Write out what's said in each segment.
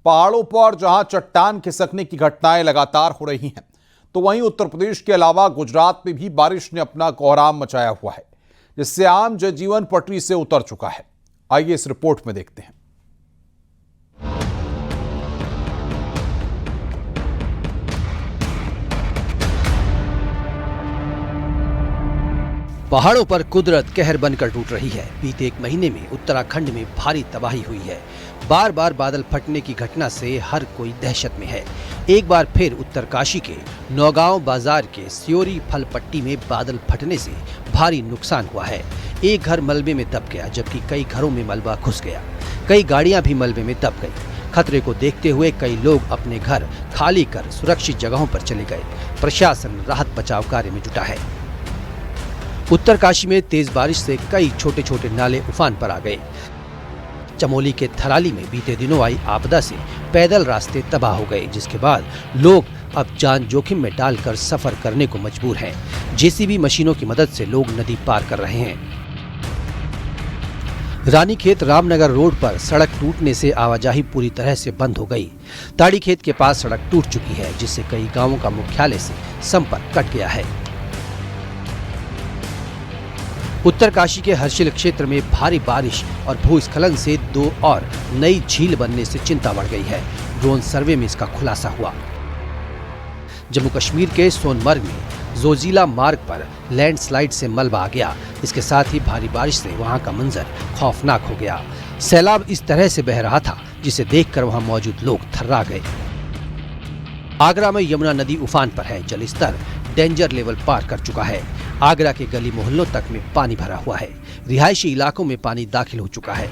पहाड़ों पर जहां चट्टान खिसकने की घटनाएं लगातार हो रही हैं, तो वहीं उत्तर प्रदेश के अलावा गुजरात में भी बारिश ने अपना कोहराम मचाया हुआ है, जिससे आम जनजीवन पटरी से उतर चुका है। आइए इस रिपोर्ट में देखते हैं। पहाड़ों पर कुदरत कहर बनकर टूट रही है। बीते एक महीने में उत्तराखंड में भारी तबाही हुई है। बार बार बादल फटने की घटना से हर कोई दहशत में है। एक बार फिर उत्तरकाशी के नौगांव बाजार के स्योरी फल पट्टी में बादल फटने से भारी नुकसान हुआ है। एक घर मलबे में दब गया, जबकि कई घरों में मलबा घुस गया। कई गाड़ियां भी मलबे में दब गई। खतरे को देखते हुए कई लोग अपने घर खाली कर सुरक्षित जगहों पर चले गए। प्रशासन राहत बचाव कार्य में जुटा है। उत्तरकाशी में तेज बारिश से कई छोटे छोटे नाले उफान पर आ गए। चमोली के थराली में बीते दिनों आई आपदा से पैदल रास्ते तबाह हो गए, जिसके बाद लोग अब जान जोखिम में डालकर सफर करने को मजबूर हैं। जेसीबी मशीनों की मदद से लोग नदी पार कर रहे हैं। रानीखेत रामनगर रोड पर सड़क टूटने से आवाजाही पूरी तरह से बंद हो गई। ताड़ीखेत के पास सड़क टूट चुकी है, जिससे कई गांवों का मुख्यालय से संपर्क कट गया है। उत्तरकाशी के हर्षिल क्षेत्र में भारी बारिश और भूस्खलन से 2 और नई झील बनने से चिंता बढ़ गई है। ड्रोन सर्वे में इसका खुलासा हुआ। जम्मू कश्मीर के सोनमर्ग में जोजिला मार्ग पर लैंडस्लाइड से मलबा आ गया। इसके साथ ही भारी बारिश से वहां का मंजर खौफनाक हो गया। सैलाब इस तरह से बह रहा था, जिसे देखकर वहां मौजूद लोग थर्रा गए। आगरा में यमुना नदी उफान पर है। जलस्तर डेंजर लेवल पार कर चुका है। आगरा के गली मोहल्लों तक में पानी भरा हुआ है। रिहायशी इलाकों में पानी दाखिल हो चुका है।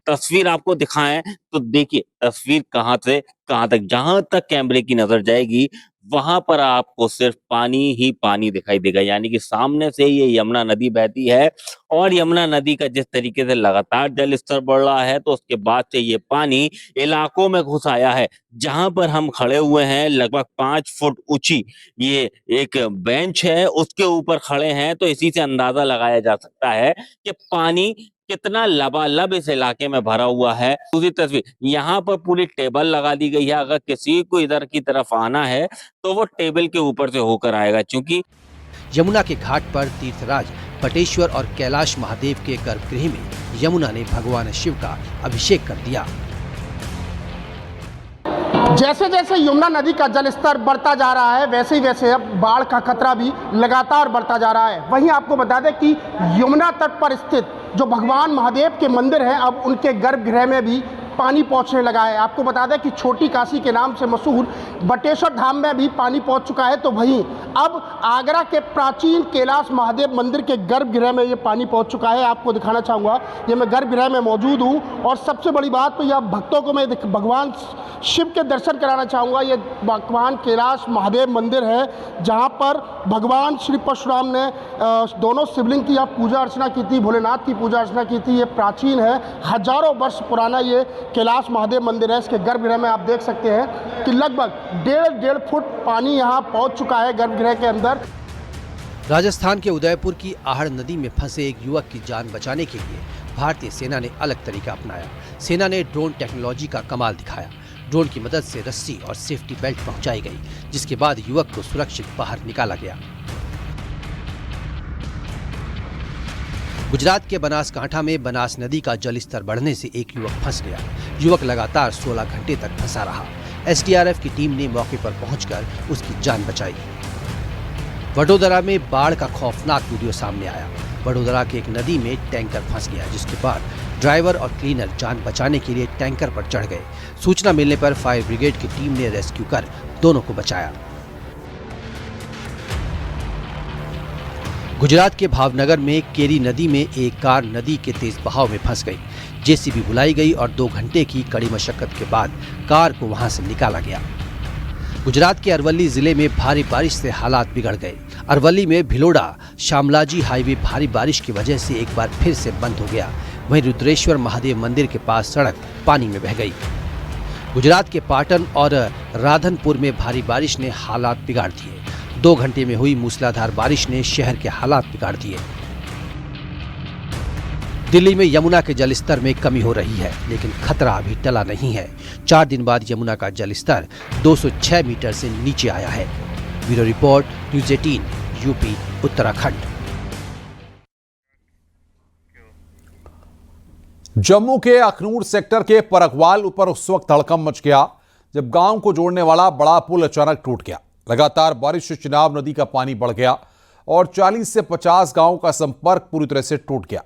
तस्वीर आपको दिखाएं तो देखिए तस्वीर कहां से कहां तक, जहां तक कैमरे की नजर जाएगी वहां पर आपको सिर्फ पानी ही पानी दिखाई देगा। यानी कि सामने से ये यमुना नदी बहती है और यमुना नदी का जिस तरीके से लगातार जल स्तर बढ़ रहा है, तो उसके बाद से ये पानी इलाकों में घुस आया है। जहां पर हम खड़े हुए हैं, लगभग 5 फुट ऊंची ये एक बेंच है, उसके ऊपर खड़े हैं, तो इसी से अंदाजा लगाया जा सकता है कि पानी कितना लबालब इस इलाके में भरा हुआ है। दूसरी तस्वीर, यहाँ पर पूरी टेबल लगा दी गई है। अगर किसी को इधर की तरफ आना है तो वो टेबल के ऊपर से होकर आएगा। क्योंकि यमुना के घाट पर तीर्थराज बटेश्वर और कैलाश महादेव के गर्भगृह में यमुना ने भगवान शिव का अभिषेक कर दिया। जैसे जैसे यमुना नदी का जलस्तर बढ़ता जा रहा है, वैसे ही वैसे अब बाढ़ का खतरा भी लगातार बढ़ता जा रहा है। वहीं आपको बता दें कि यमुना तट पर स्थित जो भगवान महादेव के मंदिर हैं, अब उनके गर्भगृह में भी पानी पहुंचने लगा है। आपको बता दें कि छोटी काशी के नाम से मशहूर बटेश्वर धाम में भी पानी पहुंच चुका है। तो वहीं अब आगरा के प्राचीन कैलाश महादेव मंदिर के गर्भगृह में ये पानी पहुंच चुका है। आपको दिखाना चाहूँगा, ये मैं गर्भगृह में मौजूद हूँ और सबसे बड़ी बात तो यह भक्तों को मैं भगवान शिव के दर्शन कराना चाहूँगा। ये भगवान कैलाश महादेव मंदिर है, जहाँ पर भगवान श्री परशुराम ने दोनों शिवलिंग की यहाँ पूजा अर्चना की थी, भोलेनाथ की पूजा अर्चना की थी। ये प्राचीन है, हजारों वर्ष पुराना ये कैलाश महादेव मंदिर है। इसके गर्भगृह में आप देख सकते हैं कि लगभग 1.5 फुट पानी यहाँ पहुँच चुका है गर्भगृह के अंदर। राजस्थान के उदयपुर की आहड़ नदी में फंसे एक युवक की जान बचाने के लिए भारतीय सेना ने अलग तरीका अपनाया। सेना ने ड्रोन टेक्नोलॉजी का कमाल दिखाया। ड्रोन की मदद से रस्सी और सेफ्टी बेल्ट पहुंचाई गई, जिसके बाद युवक को सुरक्षित बाहर निकाला गया। गुजरात के बनासकांठा में बनास नदी का जलस्तर बढ़ने से एक युवक फंस गया। युवक लगातार 16 घंटे तक फंसा रहा। एसडीआरएफ की टीम ने मौके पर पहुंचकर उसकी जान बचाई। वडोदरा में बाढ़ का खौफनाक वीडियो सामने आया। वडोदरा की एक नदी में टैंकर फंस गया, जिसके बाद ड्राइवर और क्लीनर जान बचाने के लिए टैंकर पर चढ़ गए। सूचना मिलने पर फायर ब्रिगेड की टीम ने रेस्क्यू कर दोनों को बचाया। गुजरात के भावनगर में केरी नदी में एक कार नदी के तेज बहाव में फंस गई। जेसीबी बुलाई गई और 2 घंटे की कड़ी मशक्कत के बाद कार को वहां से निकाला गया। गुजरात के अरवली जिले में भारी बारिश से हालात बिगड़ गए। अरवली में भिलोड़ा शामलाजी हाईवे भारी बारिश की वजह से एक बार फिर से बंद हो गया। वहीं रुद्रेश्वर महादेव मंदिर के पास सड़क पानी में बह गई। गुजरात के पाटन और राधनपुर में भारी बारिश ने हालात बिगाड़ दिए। 2 घंटे में हुई मूसलाधार बारिश ने शहर के हालात बिगाड़ दिए। दिल्ली में यमुना के जलस्तर में कमी हो रही है, लेकिन खतरा अभी टला नहीं है। 4 दिन बाद यमुना का जलस्तर 206 मीटर से नीचे आया है। Bureau report, news 18, UP, Uttarakhand. Jammu के अखनूर सेक्टर के परगवाल पर उस वक्त हड़कंप मच गया जब गांव को जोड़ने वाला बड़ा पुल अचानक टूट गया। लगातार बारिश से चिनाब नदी का पानी बढ़ गया और 40 से 50 गांवों का संपर्क पूरी तरह से टूट गया।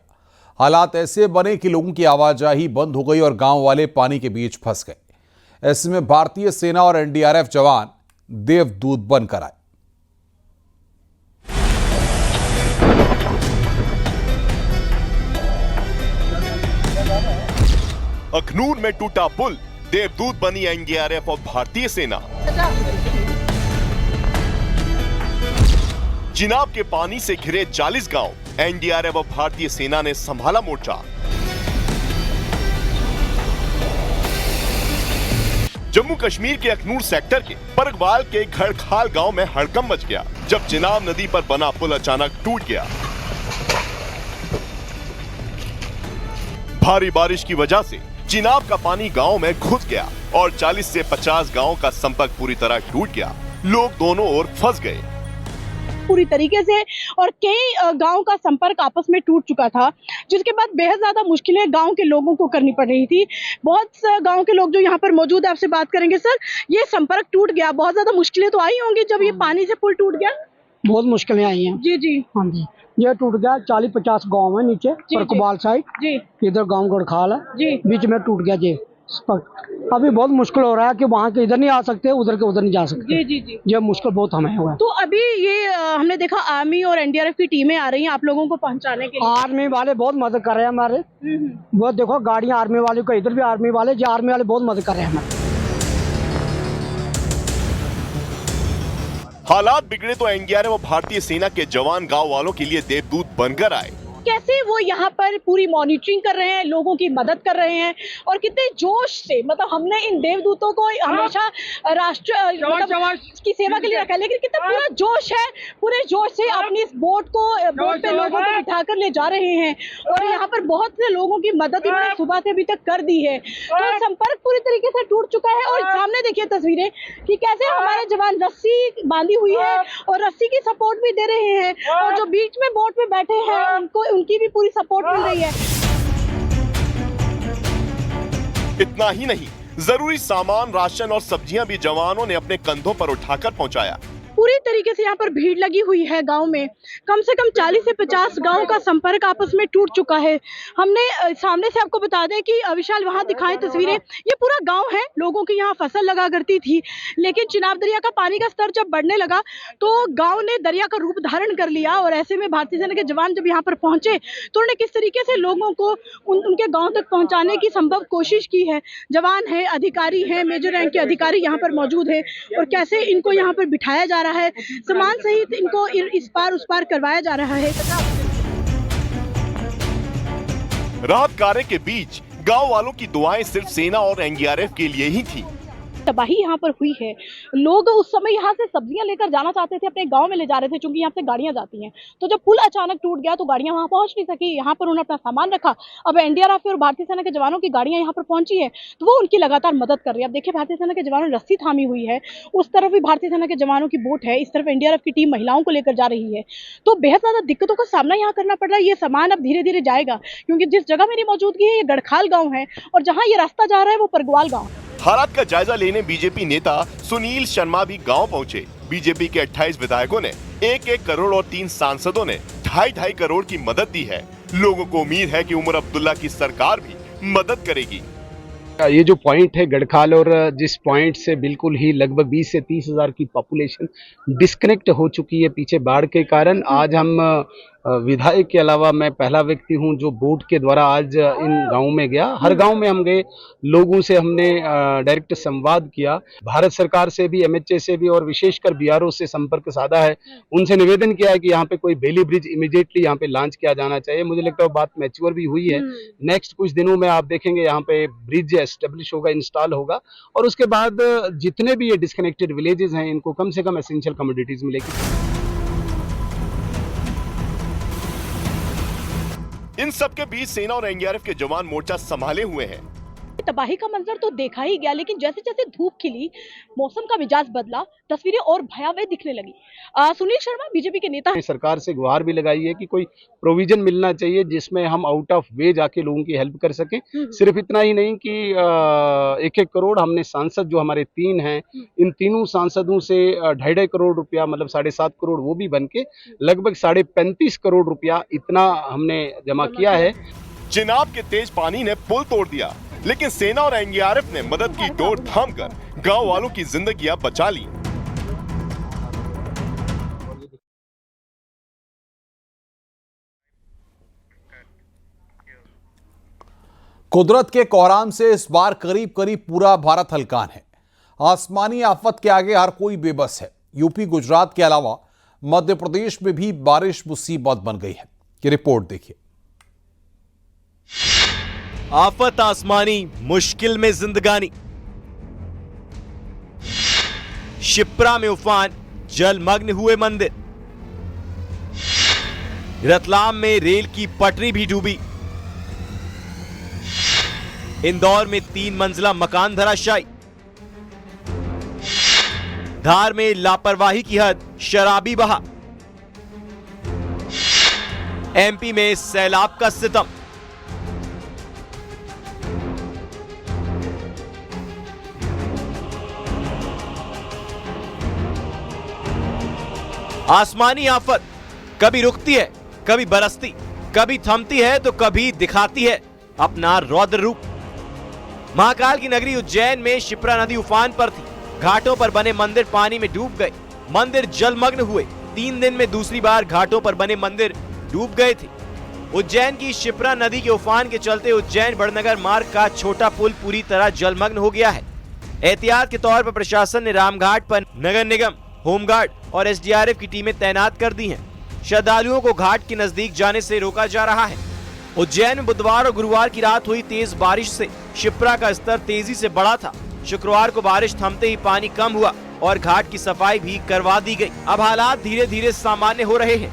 हालात ऐसे बने कि लोगों की आवाजाही बंद हो गई और गांव वाले पानी के बीच फंस गए। ऐसे में भारतीय सेना और एनडीआरएफ जवान देवदूत बनकर आए। अखनूर में टूटा पुल, देवदूत बनी एनडीआरएफ और भारतीय सेना। चिनाब के पानी से घिरे 40 गांव, एनडीआरएफ और भारतीय सेना ने संभाला मोर्चा। जम्मू कश्मीर के अखनूर सेक्टर के परगवाल के घड़खाल गांव में हड़कंप मच गया जब चिनाब नदी पर बना पुल अचानक टूट गया। भारी बारिश की वजह से चिनाब का पानी गांव में घुस गया और 40 से 50 गांवों का संपर्क पूरी तरह टूट गया। लोग दोनों ओर फंस गए पूरी तरीके से और कई गांव का संपर्क आपस में टूट चुका था, जिसके बाद बेहद ज्यादा मुश्किलें गांव के लोगों को करनी पड़ रही थी। बहुत गांव के लोग जो यहाँ पर मौजूद है आपसे बात करेंगे। सर, ये संपर्क टूट गया, बहुत ज्यादा मुश्किलें तो आई होंगी जब ये पानी से पुल टूट गया? बहुत मुश्किलें आई हैं। जी जी, हाँ जी, ये टूट गया। 40-50 गांव है नीचे परकबाल साइड जी, इधर गांव गड़खाल है जी, बीच में टूट गया जी। अभी बहुत मुश्किल हो रहा है कि वहाँ के इधर नहीं आ सकते, उधर के उधर नहीं जा सकते। जी जी जी, ये मुश्किल बहुत हमें हुआ है। तो अभी ये हमने देखा आर्मी और एनडीआरएफ की टीमें आ रही हैं आप लोगों को पहुंचाने के लिए। आर्मी वाले बहुत मदद कर रहे हैं हमारे। वो देखो गाड़ियाँ आर्मी वाले को, इधर भी आर्मी वाले, जो आर्मी वाले बहुत मदद कर रहे हैं हमारे। हालात बिगड़े तो एनडीआरएफ और भारतीय सेना के जवान गांव वालों के लिए देवदूत बनकर आए। कैसे वो यहाँ पर पूरी मॉनिटरिंग कर रहे हैं, लोगों की मदद कर रहे हैं और कितने जोश से, मतलब हमने इन देवदूतों को हमेशा राष्ट्र मतलब की सेवा के लिए रखा है, लेकिन कितना पूरा जोश है, पूरे जोश से अपनी इस बोट पे लोगों को बिठा कर ले जा रहे हैं और यहाँ पर बहुत से लोगों की मदद इन्होंने सुबह से अभी तक कर दी है। तो संपर्क पूरी तरीके से टूट चुका है और सामने देखिए तस्वीरें कि कैसे हमारे जवान रस्सी बांधी हुई है और रस्सी की सपोर्ट भी दे रहे हैं और जो बीच में बोट में बैठे हैं उनकी भी पूरी सपोर्ट मिल रही है। इतना ही नहीं, जरूरी सामान, राशन और सब्जियां भी जवानों ने अपने कंधों पर उठाकर पहुंचाया। पूरी तरीके से यहाँ पर भीड़ लगी हुई है गांव में। कम से कम 40 से 50 गांव का संपर्क आपस में टूट चुका है। हमने सामने से आपको बता दें कि विशाल वहां दिखाएं तस्वीरें, ये पूरा गांव है, लोगों की यहाँ फसल लगा करती थी, लेकिन चिनाब दरिया का पानी का स्तर जब बढ़ने लगा तो गांव ने दरिया का रूप धारण कर लिया और ऐसे में भारतीय सेना के जवान जब यहाँ पर पहुंचे तो उन्होंने किस तरीके से लोगों को उनके गाँव तक पहुँचाने की संभव कोशिश की है। जवान है, अधिकारी है, मेजर रैंक के अधिकारी यहाँ पर मौजूद है और कैसे इनको यहाँ पर बिठाया जा रहा है, सामान सहित इनको इस पार उस पार करवाया जा रहा है। राहत कार्य के बीच गांव वालों की दुआएं सिर्फ सेना और एनडीआरएफ के लिए ही थी। तबाही यहाँ पर हुई है। लोग उस समय यहाँ से सब्जियां लेकर जाना चाहते थे, अपने गांव में ले जा रहे थे क्योंकि यहाँ से गाड़ियां जाती हैं। तो जब पुल अचानक टूट गया तो गाड़ियां वहां पहुंच नहीं सकी, यहाँ पर उन्होंने अपना सामान रखा। अब एनडीआरएफ और भारतीय सेना के जवानों की गाड़ियां यहाँ पर पहुंची है तो वो उनकी लगातार मदद कर रही है। अब देखिए भारतीय सेना के जवानों ने रस्सी थामी हुई है, उस तरफ भी भारतीय सेना के जवानों की बोट है, इस तरफ एनडीआरएफ की टीम महिलाओं को लेकर जा रही है। तो बेहद ज्यादा दिक्कतों का सामना यहाँ करना पड़ रहा है। ये सामान अब धीरे धीरे जाएगा क्योंकि जिस जगह मेरी मौजूदगी है ये गड़खाल गाँव है और जहाँ ये रास्ता जा रहा है वो परगवाल गाँव है। हालात का जायजा लेने बीजेपी नेता सुनील शर्मा भी गांव पहुंचे। बीजेपी के 28 विधायकों ने 1-1 करोड़ और 3 सांसदों ने 2.5 करोड़ की मदद दी है। लोगों को उम्मीद है कि उमर अब्दुल्ला की सरकार भी मदद करेगी। ये जो पॉइंट है गड़खाल और जिस पॉइंट से बिल्कुल ही लगभग 20 से 30 हज़ार की पॉपुलेशन डिस्कनेक्ट हो चुकी है पीछे बाढ़ के कारण, आज हम विधायक के अलावा मैं पहला व्यक्ति हूं जो बोट के द्वारा आज इन गांवों में गया। हर गांव में हम गए, लोगों से हमने डायरेक्ट संवाद किया। भारत सरकार से भी, एमएचए से भी और विशेषकर बीआरओ से संपर्क साधा है। उनसे निवेदन किया है कि यहाँ पे कोई बेली ब्रिज इमीडिएटली यहाँ पे लॉन्च किया जाना चाहिए। मुझे लगता है बात मैच्योर भी हुई है। नेक्स्ट कुछ दिनों में आप देखेंगे यहाँ पे ब्रिज एस्टेब्लिश होगा, इंस्टॉल होगा और उसके बाद जितने भी ये डिस्कनेक्टेड विलेजेस हैं इनको कम से कम एसेंशियल कमोडिटीज मिलेगी। इन सब के बीच सेना और एनडीआरएफ के जवान मोर्चा संभाले हुए हैं। तबाही का मंजर तो देखा ही गया, लेकिन जैसे जैसे धूप खिली, मौसम का मिजाज बदला, तस्वीरें और भयावह दिखने लगी। सुनील शर्मा बीजेपी के नेता सरकार से गुहार भी लगाई है कि कोई प्रोविजन मिलना चाहिए जिसमें हम आउट ऑफ वे जाके लोगों की हेल्प कर सकें। सिर्फ इतना ही नहीं कि 1-1 करोड़ हमने सांसद जो हमारे 3 हैं, इन तीनों सांसदों से 2.5 करोड़ रुपया, मतलब 7.5 करोड़ वो भी बन के लगभग 35.5 करोड़ रुपया इतना हमने जमा किया है। चिनाब के तेज पानी ने पुल तोड़ दिया, लेकिन सेना और एनडीआरएफ ने मदद की डोर थामकर गांव वालों की जिंदगियां बचा ली। कुदरत के कोहराम से इस बार करीब करीब पूरा भारत हलकान है। आसमानी आफत के आगे हर कोई बेबस है। यूपी, गुजरात के अलावा मध्य प्रदेश में भी बारिश मुसीबत बन गई है। ये रिपोर्ट देखिए। आफत आसमानी, मुश्किल में जिंदगानी। शिप्रा में उफान, जलमग्न हुए मंदिर। रतलाम में रेल की पटरी भी डूबी। इंदौर में 3 मंजिला मकान धराशायी। धार में लापरवाही की हद, शराबी बहा। एमपी में सैलाब का सितम। आसमानी आफत कभी रुकती है, कभी बरसती, कभी थमती है तो कभी दिखाती है अपना रौद्र रूप। महाकाल की नगरी उज्जैन में शिप्रा नदी उफान पर थी। घाटों पर बने मंदिर पानी में डूब गए। मंदिर जलमग्न हुए। 3 दिन में दूसरी बार घाटों पर बने मंदिर डूब गए थे। उज्जैन की शिप्रा नदी के उफान के चलते उज्जैन बड़नगर मार्ग का छोटा पुल पूरी तरह जलमग्न हो गया है। एहतियात के तौर पर प्रशासन ने रामघाट पर नगर निगम, होमगार्ड और एसडीआरएफ की टीमें तैनात कर दी हैं। श्रद्धालुओं को घाट के नजदीक जाने से रोका जा रहा है। उज्जैन में बुधवार और गुरुवार की रात हुई तेज बारिश से शिप्रा का स्तर तेजी से बढ़ा था। शुक्रवार को बारिश थमते ही पानी कम हुआ और घाट की सफाई भी करवा दी गई। अब हालात धीरे धीरे सामान्य हो रहे हैं।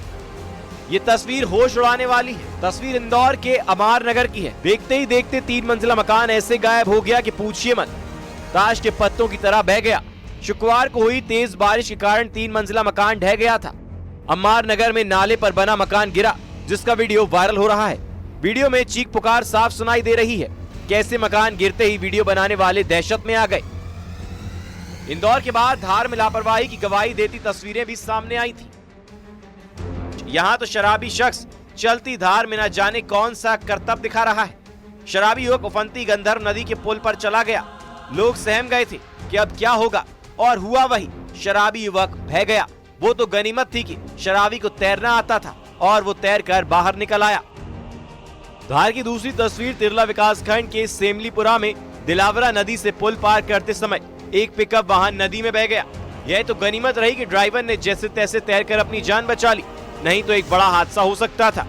ये तस्वीर होश उड़ाने वाली है। तस्वीर इंदौर के अमार नगर की है। देखते ही देखते 3 मंजिला मकान ऐसे गायब हो गया कि पूछिए मत, ताश के पत्तों की तरह बह गया। शुक्रवार को हुई तेज बारिश के कारण 3 मंजिला मकान ढह गया था। अमार नगर में नाले पर बना मकान गिरा, जिसका वीडियो वायरल हो रहा है। वीडियो में चीख पुकार साफ सुनाई दे रही है। कैसे मकान गिरते ही वीडियो बनाने वाले दहशत में आ गए। इंदौर के बाद धार में लापरवाही की गवाही देती तस्वीरें भी सामने आई थी। यहाँ तो शराबी शख्स चलती धार में न जाने कौन सा करतब दिखा रहा है। शराबी युवक उफनती गंधर्व नदी के पुल पर चला गया। लोग सहम गए थे कि अब क्या होगा, और हुआ वही। शराबी युवक बह गया। वो तो गनीमत थी कि शराबी को तैरना आता था और वो तैरकर बाहर निकल आया। धार की दूसरी तस्वीर तिरला विकासखंड के सेमलीपुरा में दिलावरा नदी से पुल पार करते समय एक पिकअप वाहन नदी में बह गया। यह तो गनीमत रही कि ड्राइवर ने जैसे तैसे तैरकर अपनी जान बचा ली, नहीं तो एक बड़ा हादसा हो सकता था।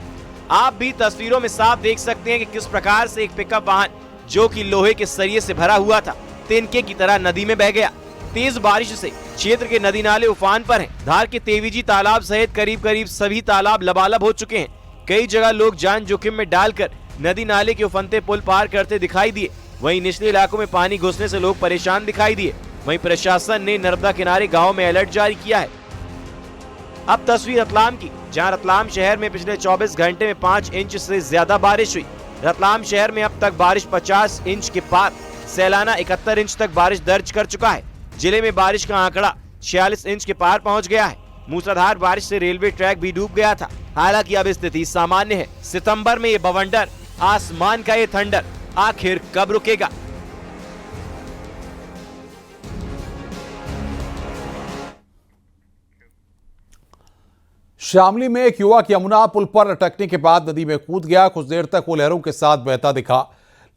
आप भी तस्वीरों में साफ देख सकते हैं कि किस प्रकार से एक पिकअप वाहन जो कि लोहे के सरिये से भरा हुआ था, तिनके की तरह नदी में बह गया। तेज बारिश से क्षेत्र के नदी नाले उफान पर हैं। धार के तेवीजी तालाब सहित करीब करीब सभी तालाब लबालब हो चुके हैं। कई जगह लोग जान जोखिम में डालकर नदी नाले के उफनते पुल पार करते दिखाई दिए। वहीं निचले इलाकों में पानी घुसने से लोग परेशान दिखाई दिए। वहीं प्रशासन ने नर्मदा किनारे गाँव में अलर्ट जारी किया है। अब तस्वीर रतलाम की, जहां रतलाम शहर में पिछले 24 घंटे में 5 इंच से ज्यादा बारिश हुई। रतलाम शहर में अब तक बारिश 50 इंच के पार, सैलाना 71 इंच तक बारिश दर्ज कर चुका है। जिले में बारिश का आंकड़ा 46 इंच के पार पहुंच गया है। मूसलाधार बारिश से रेलवे ट्रैक भी डूब गया था। हालांकि अब स्थिति सामान्य है। सितंबर में ये बवंडर, आसमान का ये थंडर आखिर कब रुकेगा? शामली में एक युवक यमुना पुल पर अटकने के बाद नदी में कूद गया। कुछ देर तक वो लहरों के साथ बहता दिखा,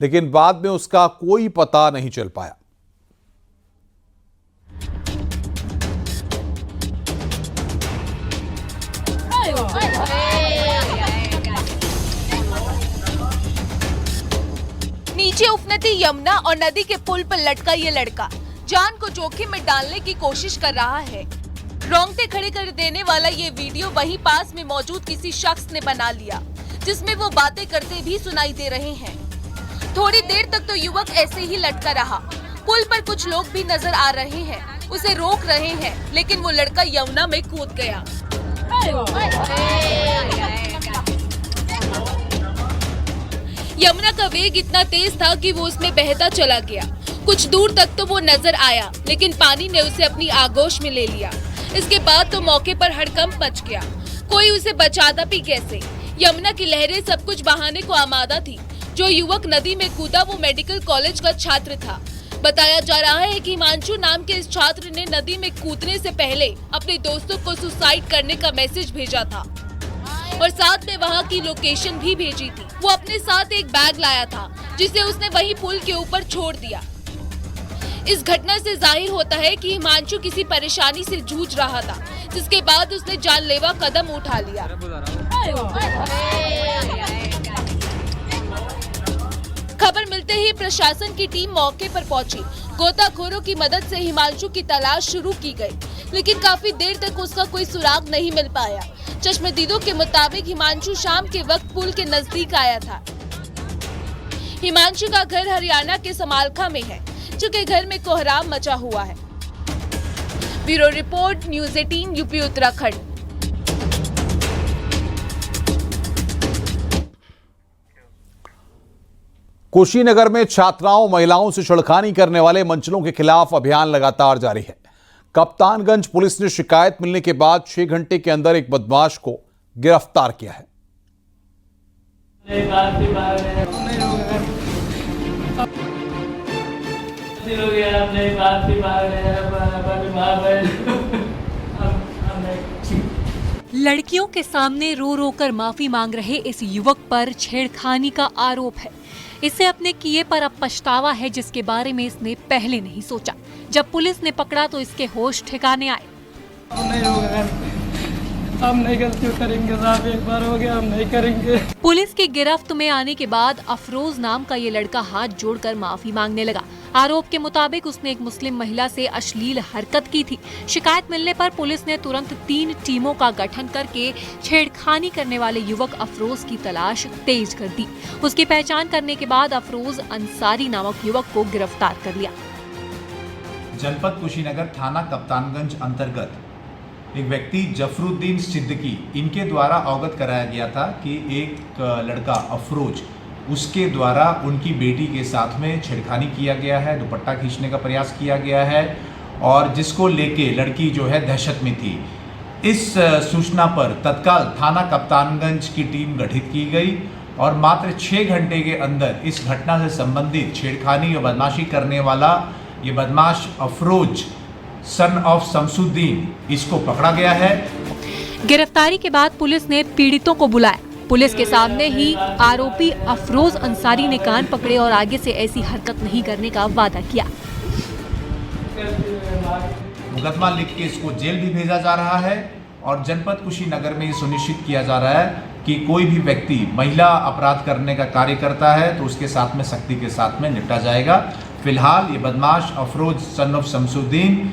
लेकिन बाद में उसका कोई पता नहीं चल पाया। नीचे उफनती यमुना और नदी के पुल पर लटका ये लड़का जान को जोखिम में डालने की कोशिश कर रहा है। रोंगटे खड़े कर देने वाला ये वीडियो वहीं पास में मौजूद किसी शख्स ने बना लिया। जिसमें वो बातें करते भी सुनाई दे रहे हैं। थोड़ी देर तक तो युवक ऐसे ही लटका रहा। पुल पर कुछ लोग भी नजर आ रहे हैं, उसे रोक रहे हैं, लेकिन वो लड़का यमुना में कूद गया। यमुना का वेग इतना तेज था कि वो उसमें बहता चला गया। कुछ दूर तक तो वो नजर आया, लेकिन पानी ने उसे अपनी आगोश में ले लिया। इसके बाद तो मौके पर हड़कंप मच गया। कोई उसे बचाता भी कैसे? यमुना की लहरें सब कुछ बहाने को आमादा थी। जो युवक नदी में कूदा वो मेडिकल कॉलेज का छात्र था। बताया जा रहा है कि हिमांशु नाम के इस छात्र ने नदी में कूदने से पहले अपने दोस्तों को सुसाइड करने का मैसेज भेजा था और साथ में वहां की लोकेशन भी भेजी थी। वो अपने साथ एक बैग लाया था जिसे उसने वही पुल के ऊपर छोड़ दिया। इस घटना से जाहिर होता है कि हिमांशु किसी परेशानी से जूझ रहा था, जिसके बाद उसने जानलेवा कदम उठा लिया। खबर मिलते ही प्रशासन की टीम मौके पर पहुंची। गोताखोरों की मदद से हिमांशु की तलाश शुरू की गई, लेकिन काफी देर तक उसका कोई सुराग नहीं मिल पाया। चश्मदीदों के मुताबिक हिमांशु शाम के वक्त पुल के नजदीक आया था। हिमांशु का घर हरियाणा के समालखा में है, चूँकि घर में कोहराम मचा हुआ है। Bureau report, news 18 UP Uttarakhand. Kushinagar में छात्राओं महिलाओं से छेड़खानी करने वाले मंचलों के खिलाफ अभियान लगातार जारी है। कप्तानगंज पुलिस ने शिकायत मिलने के बाद 6 घंटे के अंदर एक बदमाश को गिरफ्तार किया है। लड़कियों के सामने रो रो कर माफी मांग रहे इस युवक पर छेड़खानी का आरोप है। इसे अपने किए पर अब पछतावा है, जिसके बारे में इसने पहले नहीं सोचा। जब पुलिस ने पकड़ा तो इसके होश ठिकाने आए। हम नहीं गलती करेंगे साहब, एक बार हो गया, हम नहीं करेंगे। पुलिस की गिरफ्त में आने के बाद अफरोज नाम का ये लड़का हाथ जोड़कर माफी मांगने लगा। आरोप के मुताबिक उसने एक मुस्लिम महिला से अश्लील हरकत की थी। शिकायत मिलने पर पुलिस ने तुरंत 3 टीमों का गठन करके छेड़खानी करने वाले युवक अफरोज की तलाश तेज कर दी। उसकी पहचान करने के बाद अफरोज अंसारी नामक युवक को गिरफ्तार कर लिया। जनपद कुशीनगर थाना कप्तानगंज अंतर्गत एक व्यक्ति जफरुद्दीन सिद्दीकी, इनके द्वारा अवगत कराया गया था कि एक लड़का अफरोज, उसके द्वारा उनकी बेटी के साथ में छेड़खानी किया गया है, दुपट्टा खींचने का प्रयास किया गया है और जिसको लेके लड़की जो है दहशत में थी। इस सूचना पर तत्काल थाना कप्तानगंज की टीम गठित की गई और मात्र 6 घंटे के अंदर इस घटना से संबंधित छेड़खानी और बदमाशी करने वाला ये बदमाश अफरोज सन ऑफ शमसुद्दीन, इसको पकड़ा गया है। गिरफ्तारी के बाद पुलिस ने पीड़ितों को बुलाया। पुलिस के सामने ही आरोपी अफरोज अंसारी ने कान पकड़े और आगे से ऐसी हरकत नहीं करने का वादा किया। मुकदमा लिख के इसको जेल भी भेजा जा रहा है और जनपद कुशीनगर में ये सुनिश्चित किया जा रहा है कि कोई भी व्यक्ति महिला अपराध करने का कार्य करता है तो उसके साथ में सख्ती के साथ में निपटा जाएगा। फिलहाल ये बदमाश अफरोज सन ऑफ शमसुद्दीन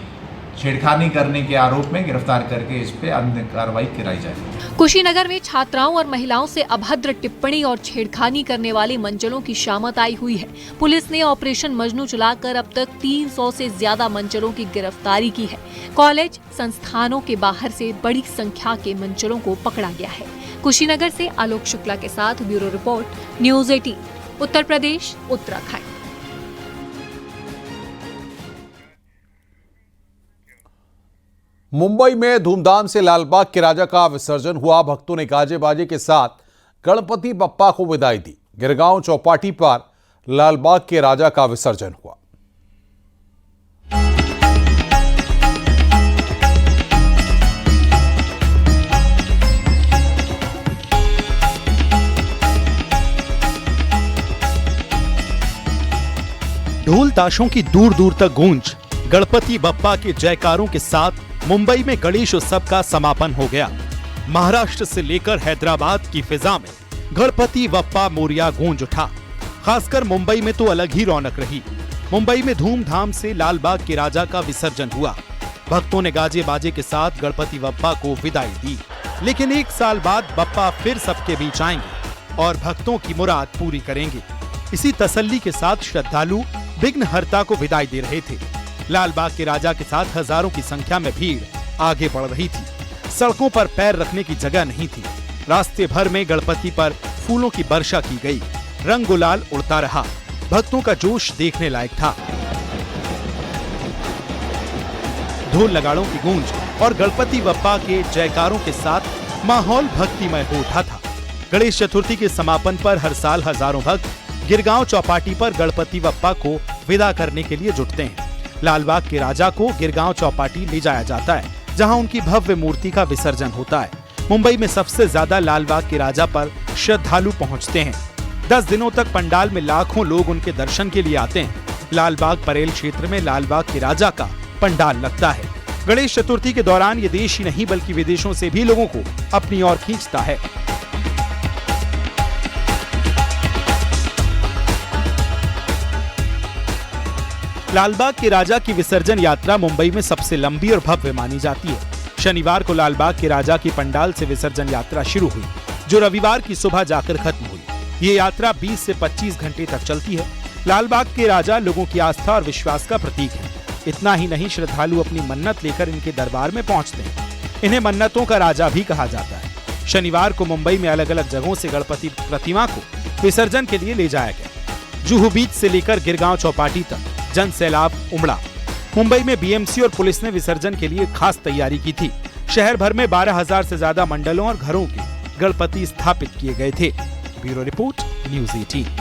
छेड़खानी करने के आरोप में गिरफ्तार करके इस पे अन्य कार्रवाई कराई जाएगी। कुशीनगर में छात्राओं और महिलाओं से अभद्र टिप्पणी और छेड़खानी करने वाले मंचलों की शामत आई हुई है। पुलिस ने ऑपरेशन मजनू चलाकर अब तक 300 से ज्यादा मंचलों की गिरफ्तारी की है। कॉलेज संस्थानों के बाहर से बड़ी संख्या के मंचलों को पकड़ा गया है। कुशीनगर से आलोक शुक्ला के साथ bureau report, news 18 Uttar Pradesh, Uttarakhand. Mumbai में धूमधाम से लालबाग के राजा का विसर्जन हुआ। भक्तों ने गाजे बाजे के साथ गणपति बप्पा को विदाई दी। गिरगांव चौपाटी पर लालबाग के राजा का विसर्जन हुआ। ढोल ताशों की दूर दूर तक गूंज, गणपति बप्पा के जयकारों के साथ मुंबई में गणेश उत्सव का समापन हो गया। महाराष्ट्र से लेकर हैदराबाद की फिजा में गणपति बप्पा मोरिया गूंज उठा। खासकर मुंबई में तो अलग ही रौनक रही। मुंबई में धूमधाम से लालबाग के राजा का विसर्जन हुआ। भक्तों ने गाजे बाजे के साथ गणपति बप्पा को विदाई दी। लेकिन 1 साल बाद बप्पा फिर सबके बीच आएंगे। और भक्तों की मुराद पूरी करेंगे। इसी तसल्ली के साथ श्रद्धालु विघ्नहर्ता को विदाई दे रहे थे। लालबाग के राजा के साथ हजारों की संख्या में भीड़ आगे बढ़ रही थी। सड़कों पर पैर रखने की जगह नहीं थी। रास्ते भर में गणपति पर फूलों की वर्षा की गई। रंग गुलाल उड़ता रहा। भक्तों का जोश देखने लायक था। ढोल नगाड़ों की गूंज और गणपति बप्पा के जयकारों के साथ माहौल भक्तिमय हो उठा था। गणेश चतुर्थी के समापन पर हर साल हजारों भक्त गिरगांव चौपाटी पर गणपति बप्पा को विदा करने के लिए जुटते हैं। लालबाग के राजा को गिरगांव चौपाटी ले जाया जाता है, जहां उनकी भव्य मूर्ति का विसर्जन होता है। मुंबई में सबसे ज्यादा लालबाग के राजा पर श्रद्धालु पहुंचते हैं। 10 दिनों तक पंडाल में लाखों लोग उनके दर्शन के लिए आते हैं। लालबाग परेल क्षेत्र में लालबाग के राजा का पंडाल लगता है। गणेश चतुर्थी के दौरान ये देश ही नहीं बल्कि विदेशों से भी लोगों को अपनी ओर खींचता है। लालबाग के राजा की विसर्जन यात्रा मुंबई में सबसे लंबी और भव्य मानी जाती है। शनिवार को लालबाग के राजा की पंडाल से विसर्जन यात्रा शुरू हुई, जो रविवार की सुबह जाकर खत्म हुई। ये यात्रा 20 से 25 घंटे तक चलती है। लालबाग के राजा लोगों की आस्था और विश्वास का प्रतीक है। इतना ही नहीं, श्रद्धालु अपनी मन्नत लेकर इनके दरबार में पहुंचते हैं। इन्हें मन्नतों का राजा भी कहा जाता है। शनिवार को मुंबई में अलग अलग जगहों से गणपति प्रतिमा को विसर्जन के लिए ले जाया गया। जुहू बीच से लेकर गिरगांव चौपाटी तक जन सैलाब उमड़ा। मुंबई में बीएमसी और पुलिस ने विसर्जन के लिए खास तैयारी की थी। शहर भर में 12,000 से ज्यादा मंडलों और घरों के गणपति स्थापित किए गए थे। Bureau report, news 18।